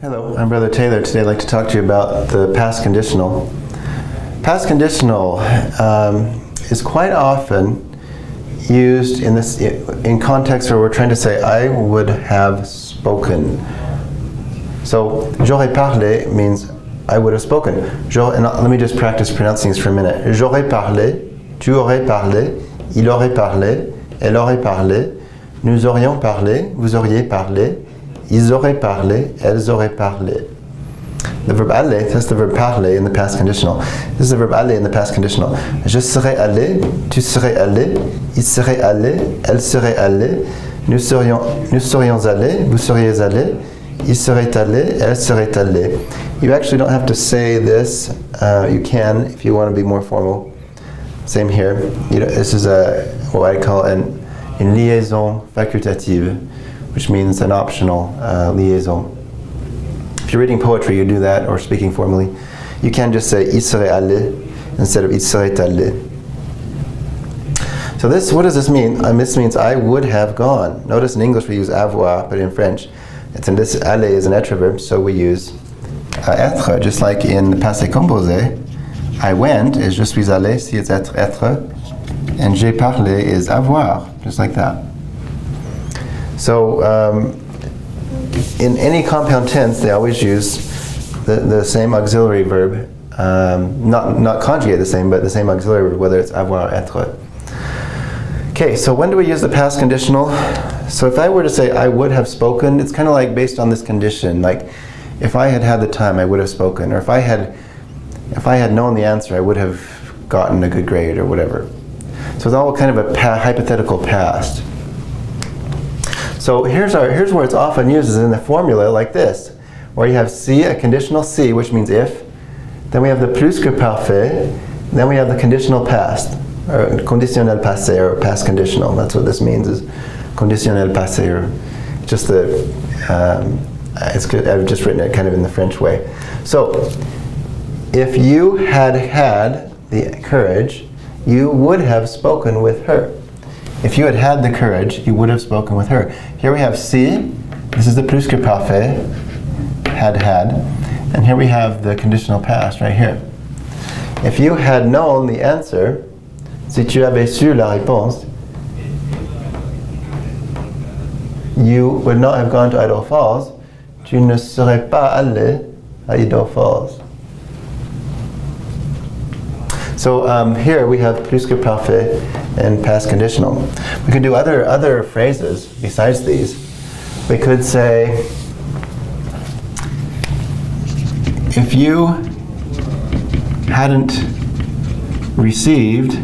Hello, I'm Brother Taylor. Today I'd like to talk to you about the past conditional. Past conditional is quite often used in context where we're trying to say, I would have spoken. So, j'aurais parlé means I would have spoken. And let me just practice pronouncing this for a minute. J'aurais parlé, tu aurais parlé, il aurait parlé, elle aurait parlé, nous aurions parlé, vous auriez parlé, ils auraient parlé, elles auraient parlé. The verb aller, that's the verb parler in the past conditional. This is the verb aller in the past conditional. Je serais allé, tu serais allé, il serait allé, elle serait allée, nous serions allés, vous seriez allés, il serait allé, elle serait allée. You actually don't have to say this. You can if you want to be more formal. Same here. This is what I call une liaison facultative, which means an optional liaison. If you're reading poetry, you do that, or speaking formally. You can just say il serait allé instead of il serait allé. So what does this mean? This means I would have gone. Notice in English we use avoir, but in French, this aller is an être verb, so we use être, just like in the passé composé. I went is je suis allé, si it's être, and j'ai parlé is avoir, just like that. So in any compound tense, they always use the same auxiliary verb, not conjugate the same, but the same auxiliary verb, whether it's avoir or être. Okay, so when do we use the past conditional? So if I were to say I would have spoken, it's kind of like based on this condition. Like if I had had the time, I would have spoken, or if I had known the answer, I would have gotten a good grade or whatever. So it's all kind of a hypothetical past. So here's where it's often used, is in the formula like this, where you have si, a conditional si, which means if, then we have the plus que parfait, then we have the conditional past, or conditionnel passé, or past conditional. That's what this means, is conditionnel passé, or just it's good. I've just written it kind of in the French way. So if you had had the courage, you would have spoken with her. If you had had the courage, you would have spoken with her. Here we have si, this is the plus que parfait, had, and here we have the conditional past right here. If you had known the answer, si tu avais su la réponse, you would not have gone to Idaho Falls, tu ne serais pas allé à Idaho Falls. So here we have plus que parfait and past conditional. We could do other phrases besides these. We could say, if you hadn't received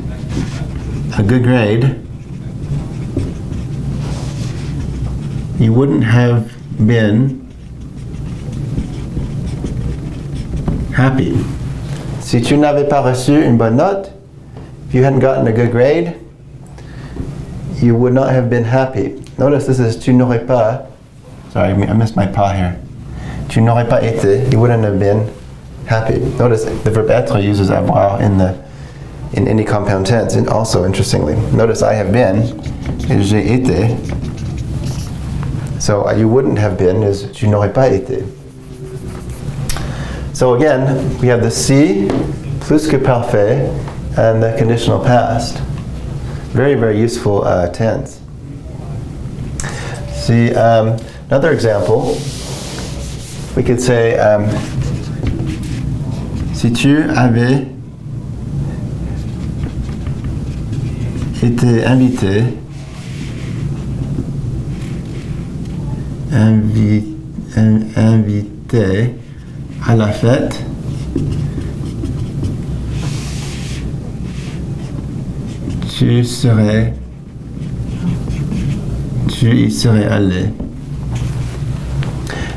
a good grade, you wouldn't have been happy. Si tu n'avais pas reçu une bonne note, if you hadn't gotten a good grade, you would not have been happy. Notice this is tu n'aurais pas, sorry, I missed my pas here. Tu n'aurais pas été, you wouldn't have been happy. Notice the verb être uses avoir in any compound tense, and also interestingly. Notice I have been is j'ai été. So you wouldn't have been is tu n'aurais pas été. So again, we have the si, plus que parfait, and the conditional past. Very, very useful tense. See, another example, we could say, si tu avais été invité à la fête, tu y serais allé.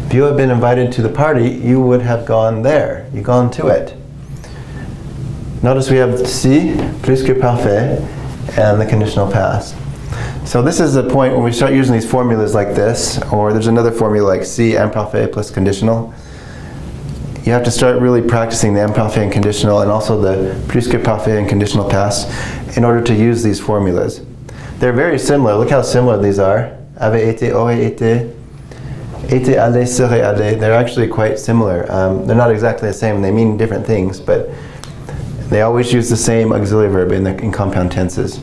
If you had been invited to the party, you would have gone there. You've gone to it. Notice we have si, plus que parfait, and the conditional past. So this is the point when we start using these formulas like this, or there's another formula like si imparfait plus conditional. You have to start really practicing the imparfait and conditional, and also the plus que parfait and conditional past, in order to use these formulas. They're very similar. Look how similar these are. Avait été, aurait été. Été allé, serait allé, they're actually quite similar. They're not exactly the same, they mean different things, but they always use the same auxiliary verb in compound tenses.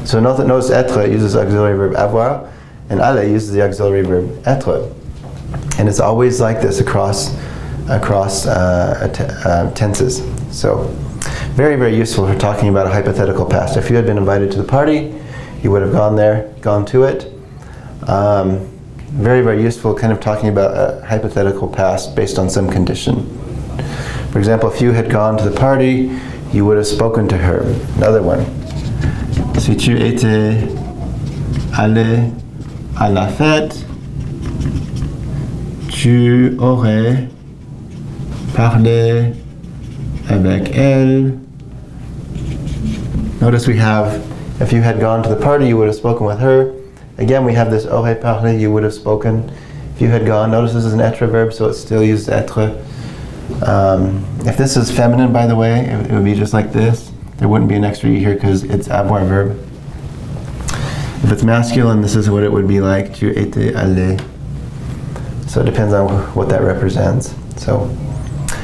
So notice être uses auxiliary verb avoir, and aller uses the auxiliary verb être. And it's always like this across tenses. So very, very useful for talking about a hypothetical past. If you had been invited to the party, you would have gone to it. Very, very useful kind of talking about a hypothetical past based on some condition. For example, if you had gone to the party, you would have spoken to her. Another one. Si tu étais allé à la fête, tu aurais parlé avec elle. Notice we have, if you had gone to the party, you would have spoken with her. Again, we have this aurait parlé, you would have spoken. If you had gone, notice this is an être verb, so it still uses être. If this is feminine, by the way, it would be just like this. There wouldn't be an extra e here because it's avoir verb. If it's masculine, this is what it would be like. Tu étais allé. So it depends on what that represents. So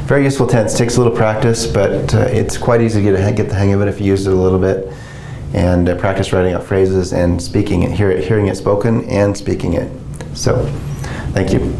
very useful tense. Takes a little practice, but it's quite easy to get the hang of it if you use it a little bit. And practice writing out phrases and speaking it, hearing it spoken and speaking it. So, thank you.